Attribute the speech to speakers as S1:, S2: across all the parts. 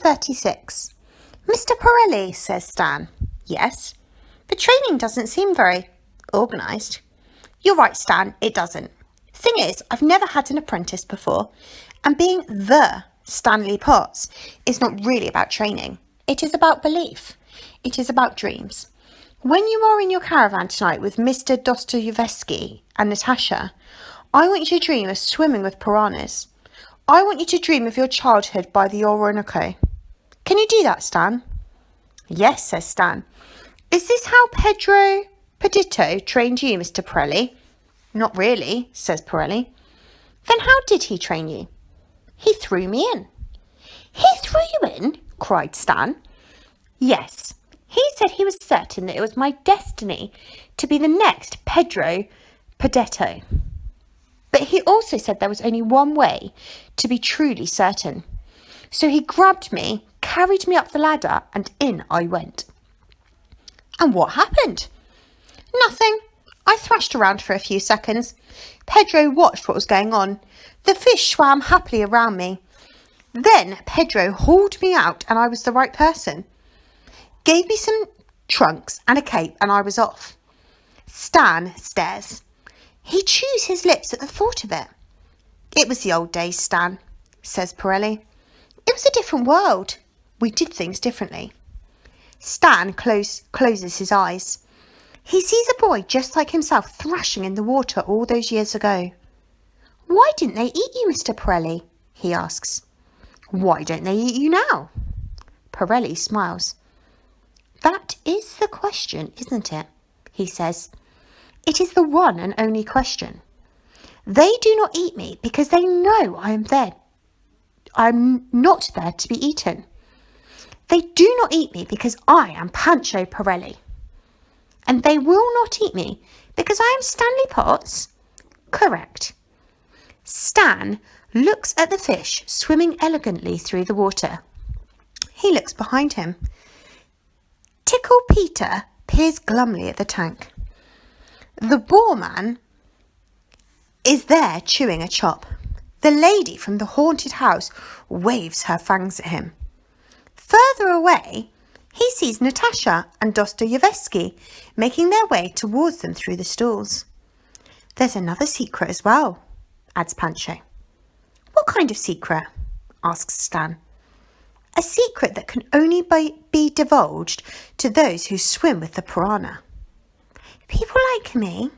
S1: 36. Mr. Pirelli, says Stan. Yes. The training doesn't seem very organised. You're right, Stan, it doesn't. Thing is, I've never had an apprentice before, and being the Stanley Potts is not really about training. It is about belief. It is about dreams. When you are in your caravan tonight with Mr. Dostoevsky and Natasha, I want you to dream of swimming with piranhas. I want you to dream of your childhood by the Orinoco. Can you do that, Stan? Yes, says Stan. Is this how Pedro Pedito trained you, Mr. Pirelli? Not really, says Pirelli. Then how did he train you? He threw me in. He threw you in? Cried Stan. Yes. He said he was certain that it was my destiny to be the next Pedro Pedetto. But he also said there was only one way to be truly certain. So he grabbed me, carried me up the ladder, and in I went. And what happened? Nothing. I thrashed around for a few seconds. Pedro watched what was going on. The fish swam happily around me. Then Pedro hauled me out and I was the right person. Gave me some trunks and a cape and I was off. Stan stares. He chews his lips at the thought of it. It was the old days, Stan, says Pirelli. It was a different world. We did things differently. Stan closes his eyes. He sees a boy just like himself thrashing in the water all those years ago. Why didn't they eat you, Mr. Pirelli? He asks. Why don't they eat you now? Pirelli smiles. That is the question, isn't it? He says. It is the one and only question. They do not eat me because they know I am there. I am not there to be eaten. They do not eat me because I am Pancho Pirelli. And they will not eat me because I am Stanley Potts? Correct. Stan looks at the fish swimming elegantly through the water. He looks behind him. Tickle Peter peers glumly at the tank. The boarman is there chewing a chop. The lady from the haunted house waves her fangs at him. Further away, he sees Natasha and Dostoevsky making their way towards them through the stalls. There's another secret as well, adds Pancho. What kind of secret? Asks Stan. A secret that can only be divulged to those who swim with the piranha. People like me?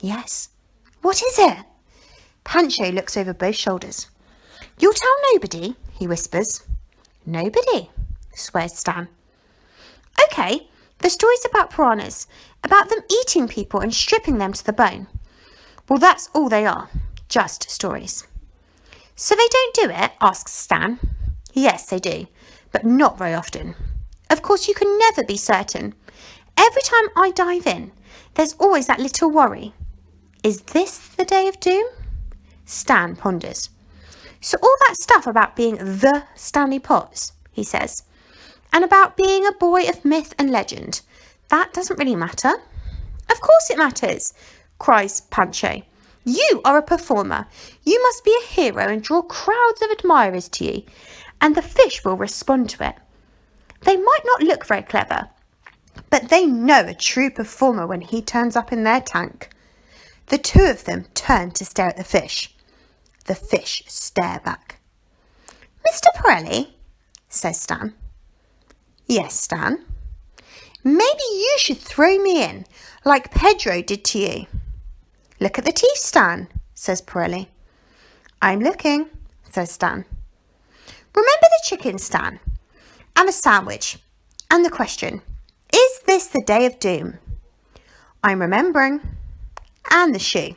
S1: Yes. What is it? Pancho looks over both shoulders. You'll tell nobody, he whispers. Nobody, swears Stan. OK, the story's about piranhas, about them eating people and stripping them to the bone. Well, that's all they are, just stories. So they don't do it, asks Stan. Yes, they do, but not very often. Of course, you can never be certain. Every time I dive in, there's always that little worry. Is this the day of doom? Stan ponders. So all that stuff about being the Stanley Potts, he says, and about being a boy of myth and legend, that doesn't really matter. Of course it matters, cries Pancho. You are a performer. You must be a hero and draw crowds of admirers to you, and the fish will respond to it. They might not look very clever, but they know a true performer when he turns up in their tank. The two of them turn to stare at the fish. The fish stare back. Mr. Pirelli, says Stan. Yes, Stan. Maybe you should throw me in, like Pedro did to you. Look at the teeth, Stan, says Pirelli. I'm looking, says Stan. Remember the chicken, Stan, and the sandwich, and the question, is this the day of doom? I'm remembering, and the shoe.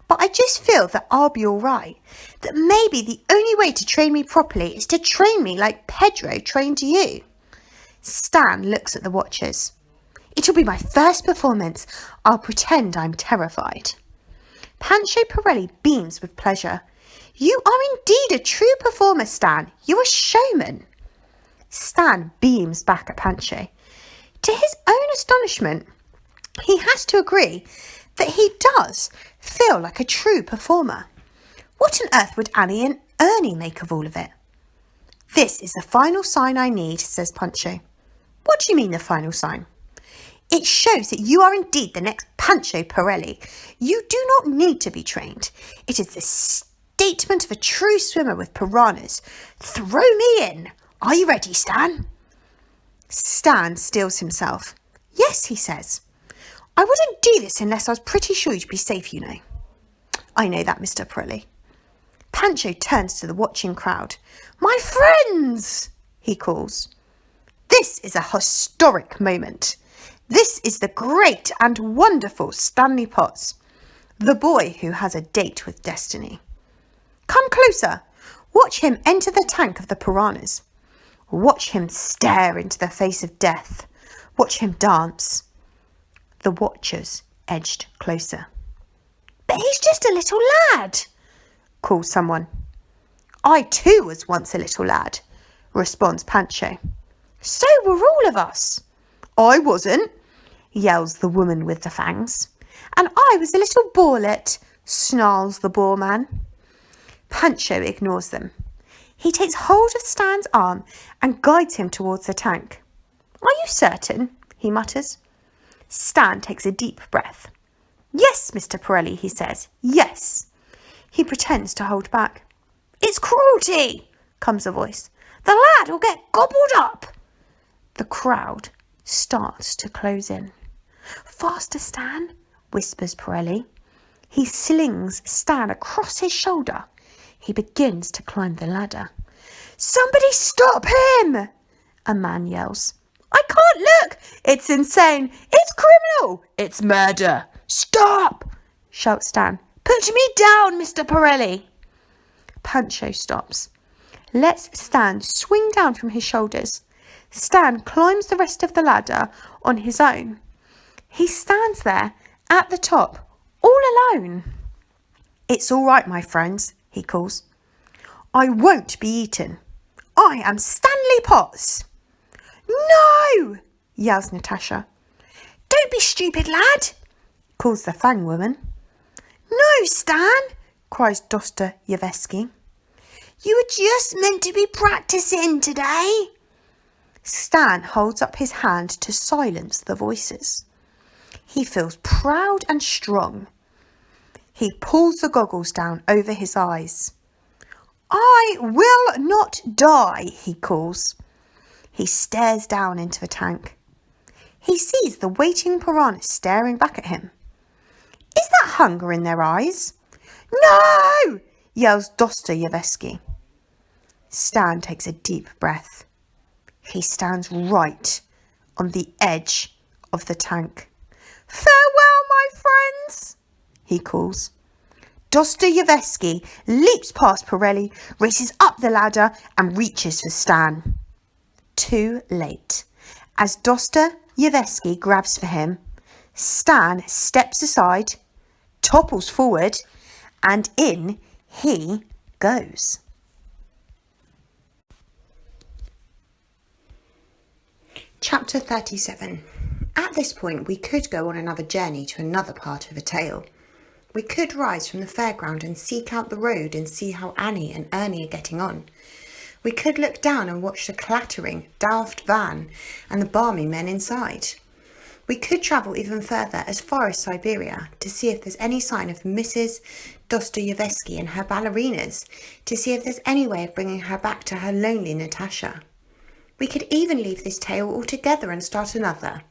S1: But I just feel that I'll be all right, that maybe the only way to train me properly is to train me like Pedro trained you. Stan looks at the watchers. It'll be my first performance. I'll pretend I'm terrified. Pancho Pirelli beams with pleasure. You are indeed a true performer, Stan. You're a showman. Stan beams back at Pancho. To his own astonishment, he has to agree that he does feel like a true performer. What on earth would Annie and Ernie make of all of it? This is the final sign I need, says Pancho. What do you mean the final sign? It shows that you are indeed the next Pancho Pirelli. You do not need to be trained. It is the statement of a true swimmer with piranhas. Throw me in. Are you ready, Stan? Stan steels himself. Yes, he says. I wouldn't do this unless I was pretty sure you'd be safe, you know. I know that, Mr. Pirelli. Pancho turns to the watching crowd. My friends, he calls. This is a historic moment. This is the great and wonderful Stanley Potts, the boy who has a date with destiny. Come closer. Watch him enter the tank of the piranhas. Watch him stare into the face of death. Watch him dance. The watchers edged closer. But he's just a little lad, calls someone. I too was once a little lad, responds Pancho. So were all of us. I wasn't, yells the woman with the fangs. And I was a little boarlet, snarls the boar man. Pancho ignores them. He takes hold of Stan's arm and guides him towards the tank. Are you certain? He mutters. Stan takes a deep breath. Yes, Mr. Pirelli, he says. Yes. He pretends to hold back. It's cruelty, comes a voice. The lad will get gobbled up. The crowd starts to close in. Faster, Stan, whispers Pirelli. He slings Stan across his shoulder. He begins to climb the ladder. Somebody stop him! A man yells. I can't look! It's insane! It's criminal! It's murder! Stop! Shouts Stan. Put me down, Mr. Pirelli! Pancho stops. Lets Stan swing down from his shoulders. Stan climbs the rest of the ladder on his own. He stands there at the top, all alone. It's all right, my friends, he calls. I won't be eaten. I am Stanley Potts. No, yells Natasha. Don't be stupid, lad, calls the Fang woman. No, Stan, cries Dostoyevsky. You were just meant to be practicing today. Stan holds up his hand to silence the voices. He feels proud and strong. He pulls the goggles down over his eyes. I will not die, he calls. He stares down into the tank. He sees the waiting piranhas staring back at him. Is that hunger in their eyes? No! Yells Dostoyevsky. Stan takes a deep breath. He stands right on the edge of the tank. Farewell, my friends, he calls. Dostoyevsky leaps past Pirelli, races up the ladder and reaches for Stan. Too late. As Dostoyevsky grabs for him, Stan steps aside, topples forward, and in he goes. Chapter 37. At this point, we could go on another journey to another part of the tale. We could rise from the fairground and seek out the road and see how Annie and Ernie are getting on. We could look down and watch the clattering, daft van and the balmy men inside. We could travel even further, as far as Siberia, to see if there's any sign of Mrs. Dostoyevsky and her ballerinas, to see if there's any way of bringing her back to her lonely Natasha. We could even leave this tale altogether and start another.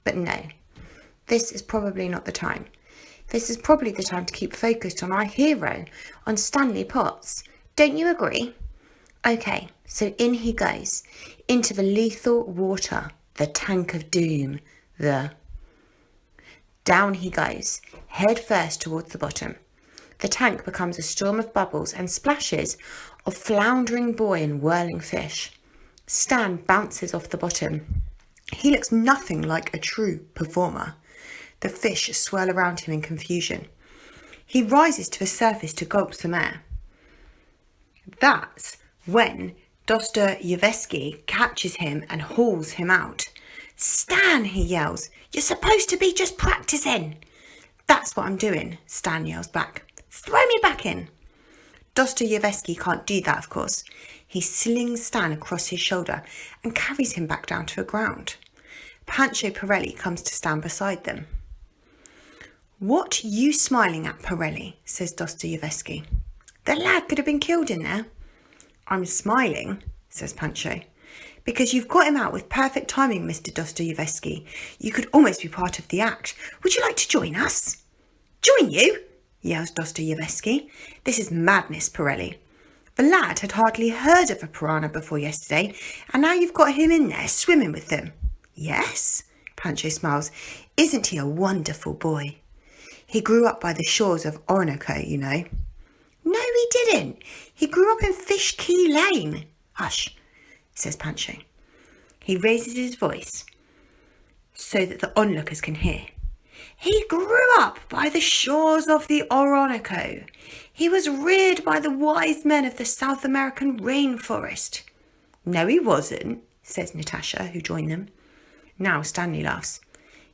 S1: But no, this is probably not the time. This is probably the time to keep focused on our hero, on Stanley Potts. Don't you agree? Okay, so in he goes, into the lethal water, the tank of doom, Down he goes, head first towards the bottom. The tank becomes a storm of bubbles and splashes of floundering buoy and whirling fish. Stan bounces off the bottom. He looks nothing like a true performer. The fish swirl around him in confusion. He rises to the surface to gulp some air. That's when Dostoyevsky catches him and hauls him out. Stan, he yells, you're supposed to be just practicing. That's what I'm doing, Stan yells back. Throw me back in. Dostoevsky can't do that, of course. He slings Stan across his shoulder and carries him back down to the ground. Pancho Pirelli comes to stand beside them. "What you smiling at, Pirelli?" says Dostoevsky. "The lad could have been killed in there." "I'm smiling," says Pancho, "because you've got him out with perfect timing, Mr. Dostoevsky. You could almost be part of the act. Would you like to join us?" "Join you?" yells Dostoevsky. "This is madness, Pirelli. The lad had hardly heard of a piranha before yesterday, and now you've got him in there swimming with them." "Yes," Pancho smiles. "Isn't he a wonderful boy? He grew up by the shores of Orinoco, you know." "No, he didn't. He grew up in Fish Key Lane." "Hush," says Pancho. He raises his voice so that the onlookers can hear. "He grew up by the shores of the Orinoco. He was reared by the wise men of the South American rainforest." "No, he wasn't," says Natasha, who joined them. Now Stanley laughs.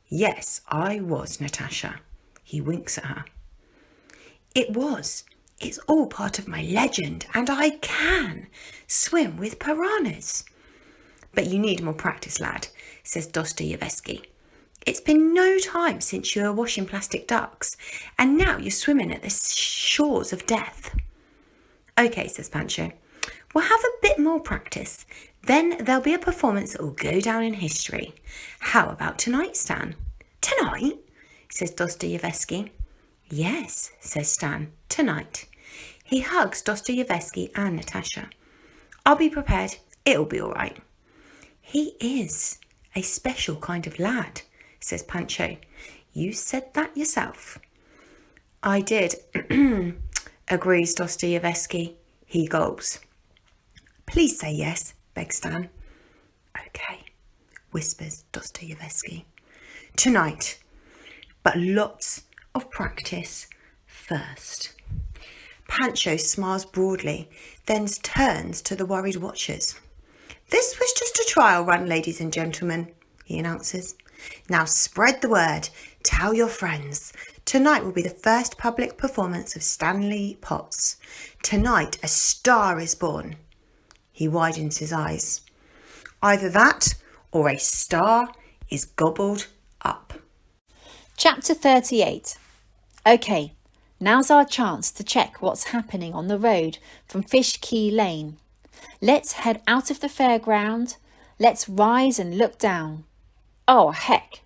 S1: "Yes, I was, Natasha." He winks at her. "It was. It's all part of my legend, and I can swim with piranhas." "But you need more practice, lad," says Dostoevsky. "It's been no time since you were washing plastic ducks, and now you're swimming at the shores of death." "OK," says Pancho. "We'll have a bit more practice. Then there'll be a performance that will go down in history. How about tonight, Stan?" "Tonight?" says Dostoevsky. "Yes," says Stan, "tonight." He hugs Dostoevsky and Natasha. "I'll be prepared. It'll be all right." "He is a special kind of lad," says Pancho. "You said that yourself." "I did," agrees Dostoevsky. He gulps. "Please say yes," begs Stan. "OK," whispers Dostoevsky. "Tonight, but lots of practice first." Pancho smiles broadly, then turns to the worried watchers. "This was just a trial run, ladies and gentlemen," he announces. "Now spread the word. Tell your friends. Tonight will be the first public performance of Stanley Potts. Tonight a star is born." He widens his eyes. "Either that or a star is gobbled up."
S2: Chapter 38. OK, now's our chance to check what's happening on the road from Fish Key Lane. Let's head out of the fairground. Let's rise and look down. Oh, heck.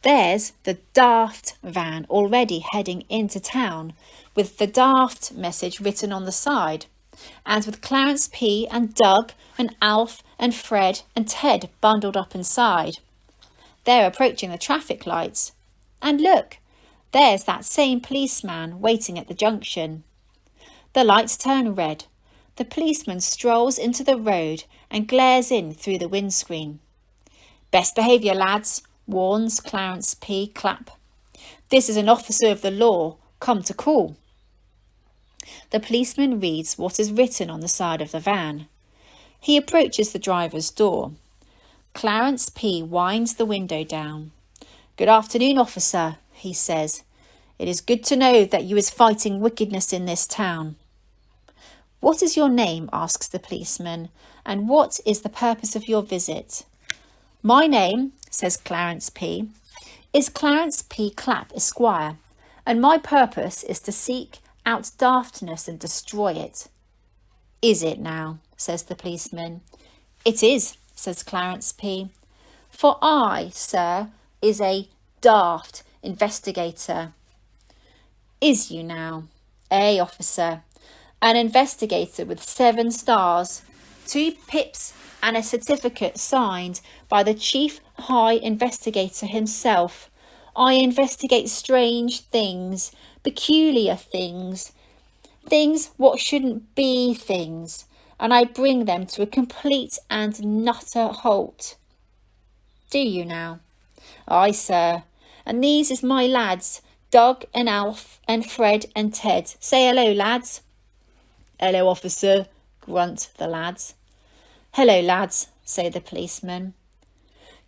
S2: There's the Daft van already heading into town with the Daft message written on the side, and with Clarence P and Doug and Alf and Fred and Ted bundled up inside. They're approaching the traffic lights. And look, there's that same policeman waiting at the junction. The lights turn red. The policeman strolls into the road and glares in through the windscreen. "Best behaviour, lads," warns Clarence P. Clapp. "This is an officer of the law, come to call." The policeman reads what is written on the side of the van. He approaches the driver's door. Clarence P. winds the window down. "Good afternoon, officer," he says. "It is good to know that you is fighting wickedness in this town." "What is your name?" asks the policeman, "and what is the purpose of your visit?" "My name," says Clarence P., "is Clarence P. Clapp, Esquire, and my purpose is to seek out daftness and destroy it." "Is it now?" says the policeman. "It is," says Clarence P., "for I, sir, is a daft investigator." "Is you now?" "Eh, officer, an investigator with 7 stars, 2 pips and a certificate signed by the chief high investigator himself. I investigate strange things, peculiar things, things what shouldn't be things, and I bring them to a complete and nutter halt." "Do you now?" "Aye, sir, and these is my lads, Doug and Alf and Fred and Ted. Say hello, lads." "Hello, officer," grunt the lads. "Hello, lads," say the policemen.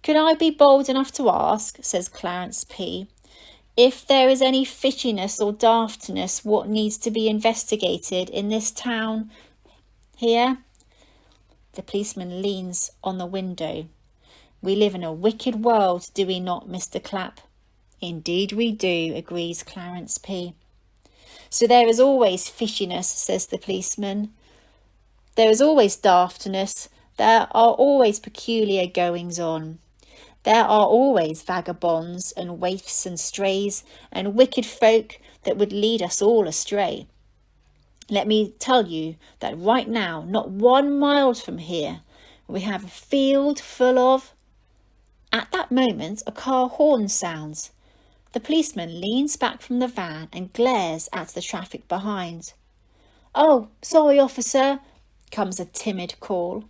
S2: "Could I be bold enough to ask," says Clarence P., If there is any fishiness or daftness what needs to be investigated in this town here. The policeman leans on the window. We live in a wicked world, do we not, Mr. Clapp? Indeed we do, agrees Clarence P. So there is always fishiness, says the policeman. There is always daftness. There are always peculiar goings on. There are always vagabonds and waifs and strays and wicked folk that would lead us all astray. Let me tell you that right now, not 1 mile from here, we have a field full of... At that moment, a car horn sounds. The policeman leans back from the van and glares at the traffic behind. "Oh, sorry, officer," comes a timid call.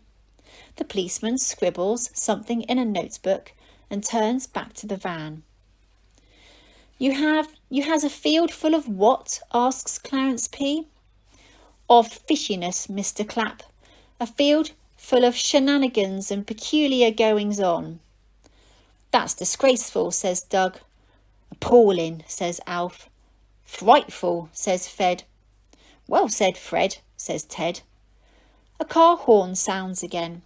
S2: The policeman scribbles something in a notebook and turns back to the van. You has a field full of what?" asks Clarence P. "Of fishiness, Mr. Clapp. A field full of shenanigans and peculiar goings on." "That's disgraceful," says Doug. "Appalling," says Alf. "Frightful," says Fred. "Well said, Fred," says Ted. A car horn sounds again.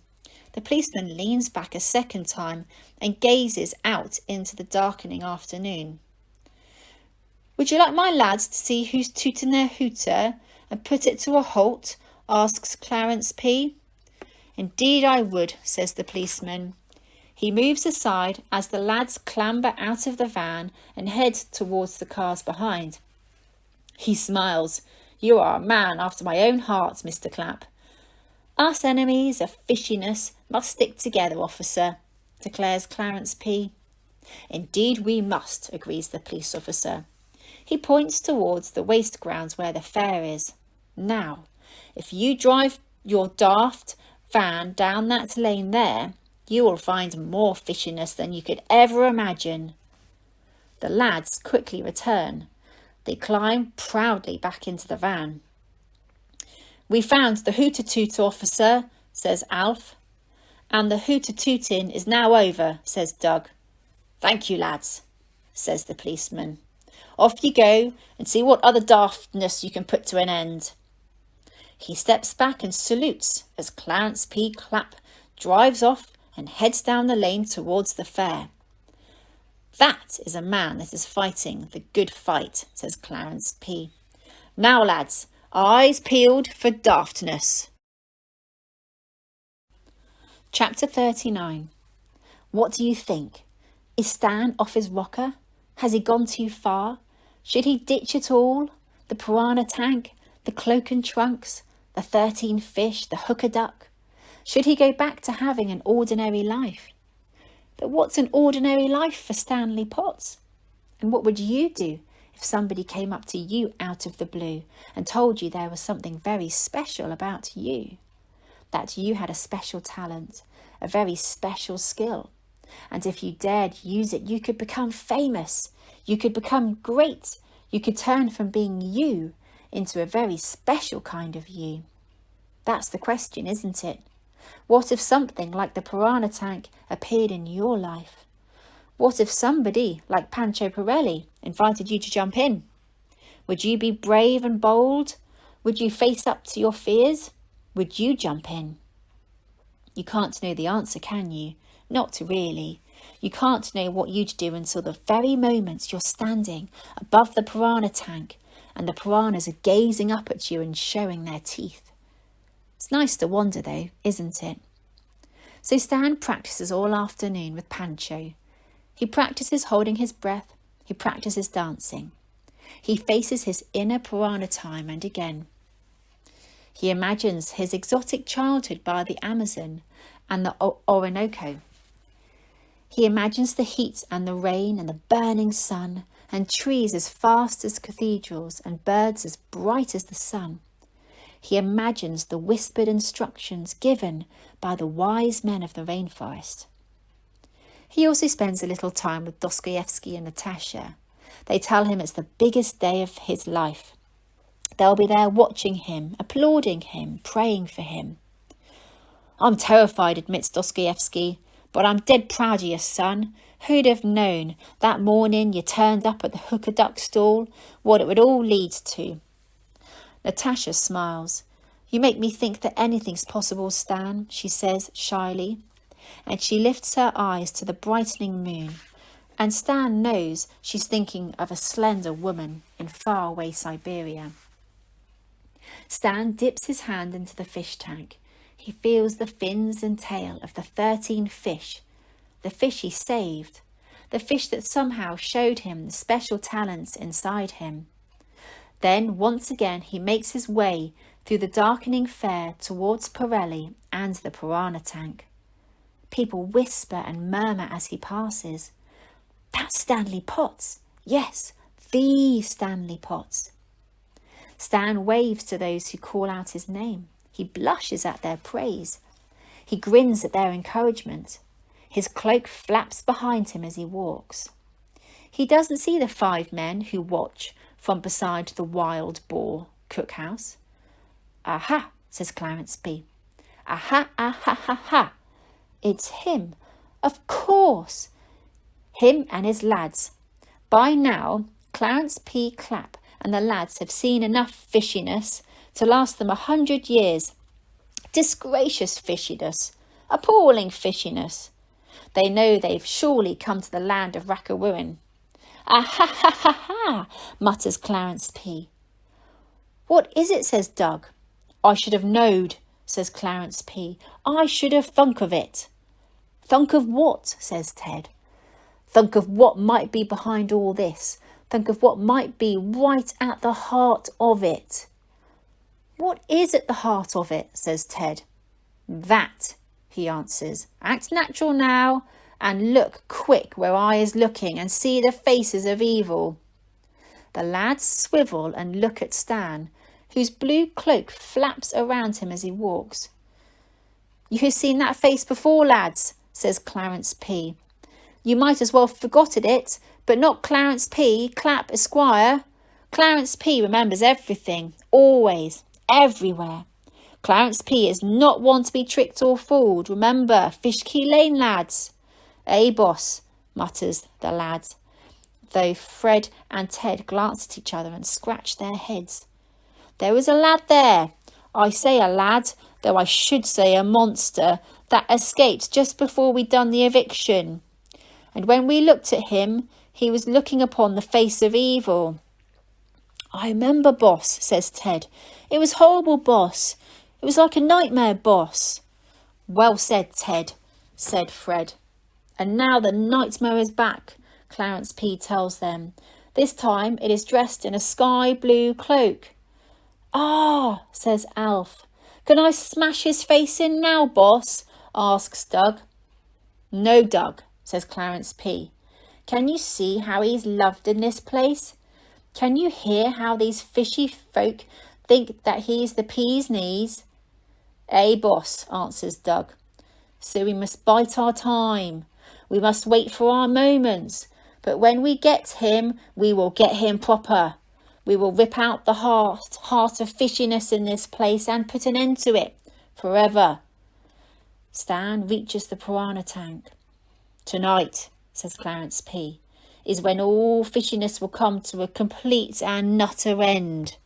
S2: The policeman leans back a second time and gazes out into the darkening afternoon. "Would you like my lads to see who's tooting their hooter and put it to a halt?" asks Clarence P. "Indeed I would," says the policeman. He moves aside as the lads clamber out of the van and head towards the cars behind. He smiles. "You are a man after my own heart, Mr. Clapp." "Us enemies of fishiness must stick together, officer," declares Clarence P. "Indeed we must," agrees the police officer. He points towards the waste grounds where the fair is. "Now, if you drive your daft van down that lane there, you will find more fishiness than you could ever imagine." The lads quickly return. They climb proudly back into the van. "We found the hooter-toot, officer," says Alf. "And the hooter-tooting is now over," says Doug. "Thank you, lads," says the policeman. "Off you go and see what other daftness you can put to an end." He steps back and salutes as Clarence P. Clapp drives off and heads down the lane towards the fair. "That is a man that is fighting the good fight," says Clarence P. "Now, lads, eyes peeled for daftness." Chapter 39. What do you think? Is Stan off his rocker? Has he gone too far? Should he ditch it all? The piranha tank, the cloak and trunks, the 13 fish, the hooker duck? Should he go back to having an ordinary life? But what's an ordinary life for Stanley Potts? And what would you do if somebody came up to you out of the blue and told you there was something very special about you? That you had a special talent, a very special skill. And if you dared use it, you could become famous. You could become great. You could turn from being you into a very special kind of you. That's the question, isn't it? What if something like the piranha tank appeared in your life? What if somebody like Pancho Pirelli invited you to jump in? Would you be brave and bold? Would you face up to your fears? Would you jump in? You can't know the answer, can you? Not really. You can't know what you'd do until the very moment you're standing above the piranha tank and the piranhas are gazing up at you and showing their teeth. It's nice to wonder though, isn't it? So Stan practices all afternoon with Pancho. He practices holding his breath. He practices dancing. He faces his inner piranha time and again. He imagines his exotic childhood by the Amazon and the Orinoco. He imagines the heat and the rain and the burning sun and trees as fast as cathedrals and birds as bright as the sun. He imagines the whispered instructions given by the wise men of the rainforest. He also spends a little time with Dostoevsky and Natasha. They tell him it's the biggest day of his life. They'll be there watching him, applauding him, praying for him. "I'm terrified," admits Dostoevsky, "but I'm dead proud of you, son. Who'd have known that morning you turned up at the hooker duck stall what it would all lead to? Natasha smiles. You make me think that anything's possible, Stan, she says shyly, and she lifts her eyes to the brightening moon, and Stan knows she's thinking of a slender woman in faraway Siberia. Stan dips his hand into the fish tank. He feels the fins and tail of the 13 fish, the fish he saved, the fish that somehow showed him the special talents inside him. Then once again he makes his way through the darkening fair towards Pirelli and the piranha tank. People whisper and murmur as he passes. That's Stanley Potts. Yes, the Stanley Potts. Stan waves to those who call out his name. He blushes at their praise. He grins at their encouragement. His cloak flaps behind him as he walks. He doesn't see the 5 men who watch from beside the wild boar cookhouse. Aha, says Clarence P. Aha, aha, ha, ha. It's him, of course. Him and his lads. By now, Clarence P. Clapp and the lads have seen enough fishiness to last them 100 years. Disgracious fishiness, appalling fishiness. They know they've surely come to the land of Rackarwuin. Ah ha ha ha ha, mutters Clarence P. What is it, says Doug. I should have knowed, says Clarence P. I should have thunk of it. Thunk of what, says Ted. Think of what might be behind all this. Think of what might be right at the heart of it. What is at the heart of it, says Ted. That, he answers. Act natural now, and look quick where I is looking and see the faces of evil. The lads swivel and look at Stan, whose blue cloak flaps around him as he walks. You have seen that face before, lads, says Clarence P. You might as well have forgotten it, but not Clarence P. Clapp, Esquire. Clarence P. remembers everything, always, everywhere. Clarence P. is not one to be tricked or fooled. Remember, Fishkey Lane, lads. Eh, boss, mutters the lads, though Fred and Ted glance at each other and scratch their heads. There was a lad there, I say a lad, though I should say a monster, that escaped just before we'd done the eviction. And when we looked at him, he was looking upon the face of evil. I remember, boss, says Ted. It was horrible, boss. It was like a nightmare, boss. Well said, Ted, said Fred. And now the nightmare is back, Clarence P. tells them. This time it is dressed in a sky blue cloak. Ah, says Alf. Can I smash his face in now, boss? Asks Doug. No, Doug, says Clarence P. Can you see how he's loved in this place? Can you hear how these fishy folk think that he's the pea's knees? Eh, boss, answers Doug. So we must bide our time. We must wait for our moments. But when we get him, we will get him proper. We will rip out the heart of fishiness in this place and put an end to it forever. Stan reaches the piranha tank. Tonight, says Clarence P., is when all fishiness will come to a complete and utter end.